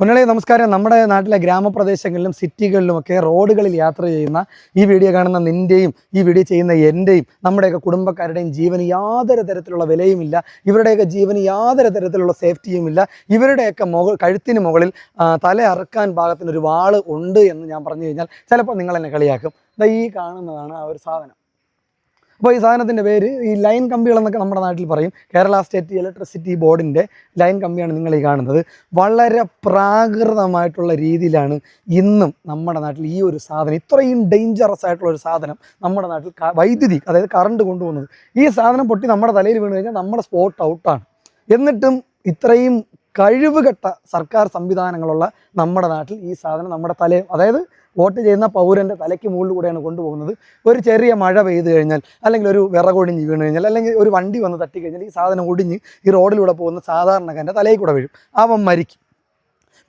പൊന്നാളി നമസ്കാരം. നമ്മുടെ നാട്ടിലെ ഗ്രാമപ്രദേശങ്ങളിലും സിറ്റികളിലുമൊക്കെ റോഡുകളിൽ യാത്ര ചെയ്യുന്ന ഈ വീഡിയോ കാണുന്ന നിൻ്റെയും ഈ വീഡിയോ ചെയ്യുന്ന എൻ്റെയും നമ്മുടെയൊക്കെ കുടുംബക്കാരുടെയും ജീവന് യാതൊരു തരത്തിലുള്ള വിലയുമില്ല. ഇവരുടെയൊക്കെ ജീവന് യാതൊരു തരത്തിലുള്ള സേഫ്റ്റിയുമില്ല. ഇവരുടെയൊക്കെ കഴുത്തിന് മുകളിൽ തല അറുക്കാൻ പാകത്തിനൊരു വാള് ഉണ്ട് എന്ന് ഞാൻ പറഞ്ഞു കഴിഞ്ഞാൽ ചിലപ്പോൾ നിങ്ങളെന്നെ കളിയാക്കും. ഈ കാണുന്നതാണ് ആ ഒരു സാധനം. അപ്പോൾ ഈ സാധനത്തിൻ്റെ പേര് ഈ ലൈൻ കമ്പികളെന്നൊക്കെ നമ്മുടെ നാട്ടിൽ പറയും. കേരള സ്റ്റേറ്റ് ഇലക്ട്രിസിറ്റി ബോർഡിൻ്റെ ലൈൻ കമ്പിയാണ് നിങ്ങൾ ഈ കാണുന്നത്. വളരെ പ്രാകൃതമായിട്ടുള്ള രീതിയിലാണ് ഇന്നും നമ്മുടെ നാട്ടിൽ ഈ ഒരു സാധനം, ഇത്രയും ഡേഞ്ചറസ് ആയിട്ടുള്ള ഒരു സാധനം നമ്മുടെ നാട്ടിൽ വൈദ്യുതി, അതായത് കറണ്ട് കൊണ്ടുപോകുന്നത്. ഈ സാധനം പൊട്ടി നമ്മുടെ തലയിൽ വീണ് കഴിഞ്ഞാൽ നമ്മുടെ സ്പോട്ട് ഔട്ടാണ്. എന്നിട്ടും ഇത്രയും കഴിവുകെട്ട സർക്കാർ സംവിധാനങ്ങളുള്ള നമ്മുടെ നാട്ടിൽ ഈ സാധനം നമ്മുടെ തലയിൽ, അതായത് വോട്ട് ചെയ്യുന്ന പൗരൻ്റെ തലയ്ക്ക് മുകളിൽ കൂടെയാണ് കൊണ്ടുപോകുന്നത്. ഒരു ചെറിയ മഴ പെയ്ത് കഴിഞ്ഞാൽ, അല്ലെങ്കിൽ ഒരു വിറകൊടിഞ്ഞ് വീണ് കഴിഞ്ഞാൽ, അല്ലെങ്കിൽ ഒരു വണ്ടി വന്ന് തട്ടിക്കഴിഞ്ഞാൽ ഈ സാധനം ഒടിഞ്ഞ് ഈ റോഡിലൂടെ പോകുന്ന സാധാരണക്കാരൻ്റെ തലയിൽ കൂടെ വീഴും. അവൻ മരിക്കും.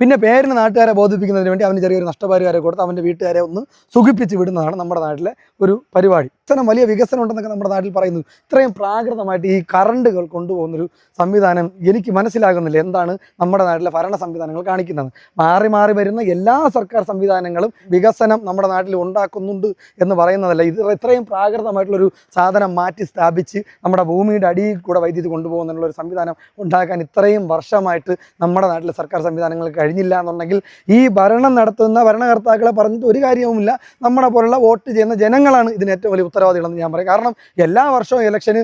പിന്നെ പേരിന് നാട്ടുകാരെ ബോധിപ്പിക്കുന്നതിന് വേണ്ടി അവന് ചെറിയൊരു നഷ്ടപരിഹാരം കൊടുത്ത് അവൻ്റെ വീട്ടുകാരെ ഒന്ന് സുഖിപ്പിച്ച് വിടുന്നതാണ് നമ്മുടെ നാട്ടിലെ ഒരു പരിപാടി. വലിയ വികസനം ഉണ്ടെന്നൊക്കെ നമ്മുടെ നാട്ടിൽ പറയുന്നു. ഇത്രയും പ്രാകൃതമായിട്ട് ഈ കറണ്ടുകൾ കൊണ്ടുപോകുന്നൊരു സംവിധാനം എനിക്ക് മനസ്സിലാകുന്നില്ല. എന്താണ് നമ്മുടെ നാട്ടിലെ ഭരണ സംവിധാനങ്ങൾ കാണിക്കുന്നത്? മാറി മാറി വരുന്ന എല്ലാ സർക്കാർ സംവിധാനങ്ങളും വികസനം നമ്മുടെ നാട്ടിൽ ഉണ്ടാക്കുന്നുണ്ട് എന്ന് പറയുന്നതല്ല. ഇത് ഇത്രയും പ്രാകൃതമായിട്ടുള്ളൊരു സാധനം മാറ്റി സ്ഥാപിച്ച് നമ്മുടെ ഭൂമിയുടെ അടിയിൽ കൂടെ വൈദ്യുതി കൊണ്ടുപോകുന്നതിനുള്ളൊരു സംവിധാനം ഉണ്ടാക്കാൻ ഇത്രയും വർഷമായിട്ട് നമ്മുടെ നാട്ടിലെ സർക്കാർ സംവിധാനങ്ങൾ കഴിഞ്ഞില്ല എന്നുണ്ടെങ്കിൽ ഈ ഭരണം നടത്തുന്ന ഭരണകർത്താക്കളെ പറഞ്ഞിട്ട് ഒരു കാര്യവുമില്ല. നമ്മളെ പോലുള്ള വോട്ട് ചെയ്യുന്ന ജനങ്ങളാണ് ഇതിന് ഏറ്റവും വലിയ ഉത്തരവാദികളെന്ന് ഞാൻ പറയും. കാരണം എല്ലാ വർഷവും ഇലക്ഷന്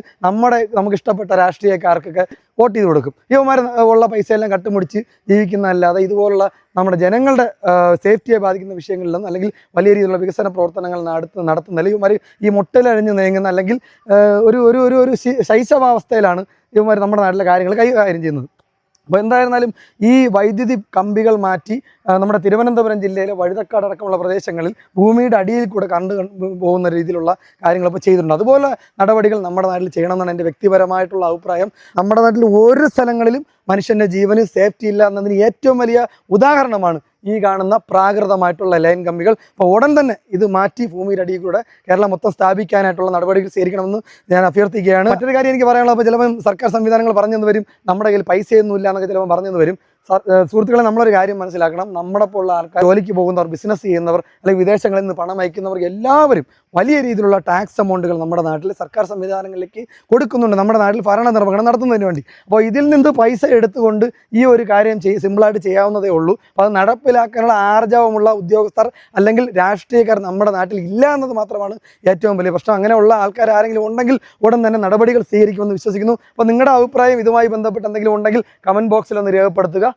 നമുക്ക് ഇഷ്ടപ്പെട്ട രാഷ്ട്രീയക്കാർക്കൊക്കെ വോട്ട് ചെയ്ത് കൊടുക്കും. ഇവന്മാർ ഉള്ള പൈസയെല്ലാം കട്ടുമുടിച്ച് ജീവിക്കുന്നതല്ലാതെ ഇതുപോലുള്ള നമ്മുടെ ജനങ്ങളുടെ സേഫ്റ്റിയെ ബാധിക്കുന്ന വിഷയങ്ങളിലൊന്നും, അല്ലെങ്കിൽ വലിയ രീതിയിലുള്ള വികസന പ്രവർത്തനങ്ങൾ നടത്തുന്നില്ല. ഇവന്മാർ ഈ മുട്ടലഴിഞ്ഞ് നീങ്ങുന്ന, അല്ലെങ്കിൽ ഒരു ഒരു ഒരു ശൈശവാവസ്ഥയിലാണ് ഇവന്മാർ നമ്മുടെ നാട്ടിലെ കാര്യങ്ങൾ കൈകാര്യം ചെയ്യുന്നത്. അപ്പോൾ എന്തായിരുന്നാലും ഈ വൈദ്യുതി കമ്പികൾ മാറ്റി നമ്മുടെ തിരുവനന്തപുരം ജില്ലയിലെ വഴുതക്കാട് അടക്കമുള്ള പ്രദേശങ്ങളിൽ ഭൂമിയുടെ അടിയിൽ കൂടെ പോകുന്ന രീതിയിലുള്ള കാര്യങ്ങൾ ഇപ്പോൾ ചെയ്തിട്ടുണ്ട്. അതുപോലെ നടപടികൾ നമ്മുടെ നാട്ടിൽ ചെയ്യണമെന്നാണ് എൻ്റെ വ്യക്തിപരമായിട്ടുള്ള അഭിപ്രായം. നമ്മുടെ നാട്ടിൽ ഒരു സ്ഥലങ്ങളിലും മനുഷ്യൻ്റെ ജീവന് സേഫ്റ്റി ഇല്ല എന്നതിന് ഏറ്റവും വലിയ ഉദാഹരണമാണ് ഈ കാണുന്ന പ്രാകൃതമായിട്ടുള്ള ലൈൻ കമ്പികൾ. അപ്പോൾ ഉടൻ തന്നെ ഇത് മാറ്റി ഭൂമിയുടെ അടിയിൽ കൂടെ കേരളം മൊത്തം സ്ഥാപിക്കാനായിട്ടുള്ള നടപടികൾ സ്വീകരിക്കണമെന്ന് ഞാൻ അഭ്യർത്ഥിക്കുകയാണ്. മറ്റൊരു കാര്യം എനിക്ക് പറയാനുള്ളത്, അപ്പോൾ ചിലപ്പം സർക്കാർ സംവിധാനങ്ങൾ പറഞ്ഞെന്ന് വരും, നമ്മുടെ കയ്യിൽ പൈസയൊന്നും ഇല്ല എന്നൊക്കെ ചിലപ്പോൾ പറഞ്ഞെന്ന് വരും. സുഹൃത്തുക്കളെ, നമ്മളൊരു കാര്യം മനസ്സിലാക്കണം. നമ്മളെപ്പോലുള്ള ആൾക്കാർ, ജോലിക്ക് പോകുന്നവർ, ബിസിനസ് ചെയ്യുന്നവർ, അല്ലെങ്കിൽ വിദേശങ്ങളിൽ നിന്ന് പണം അയക്കുന്നവർ എല്ലാവരും വലിയ രീതിയിലുള്ള ടാക്സ് എമൗണ്ടുകൾ നമ്മുടെ നാട്ടിൽ സർക്കാർ സംവിധാനങ്ങളിലേക്ക് കൊടുക്കുന്നുണ്ട്, നമ്മുടെ നാട്ടിൽ ഭരണ നിർവഹണം നടത്തുന്നതിന് വേണ്ടി. അപ്പോൾ ഇതിൽ നിന്ന് പൈസ എടുത്തുകൊണ്ട് ഈ ഒരു കാര്യം സിമ്പിളായിട്ട് ചെയ്യാവുന്നതേ ഉള്ളൂ. അപ്പോൾ അത് നടപ്പിലാക്കാനുള്ള ആർജവമുള്ള ഉദ്യോഗസ്ഥർ അല്ലെങ്കിൽ രാഷ്ട്രീയക്കാർ നമ്മുടെ നാട്ടിൽ ഇല്ല എന്നത് മാത്രമാണ് ഏറ്റവും വലിയ പ്രശ്നം. അങ്ങനെയുള്ള ആൾക്കാർ ആരെങ്കിലും ഉണ്ടെങ്കിൽ ഉടൻ തന്നെ നടപടികൾ സ്വീകരിക്കുമെന്ന് വിശ്വസിക്കുന്നു. അപ്പോൾ നിങ്ങളുടെ അഭിപ്രായം ഇതുമായി ബന്ധപ്പെട്ട് എന്തെങ്കിലും ഉണ്ടെങ്കിൽ കമൻറ്റ് ബോക്സിൽ ഒന്ന് രേഖപ്പെടുത്തുക.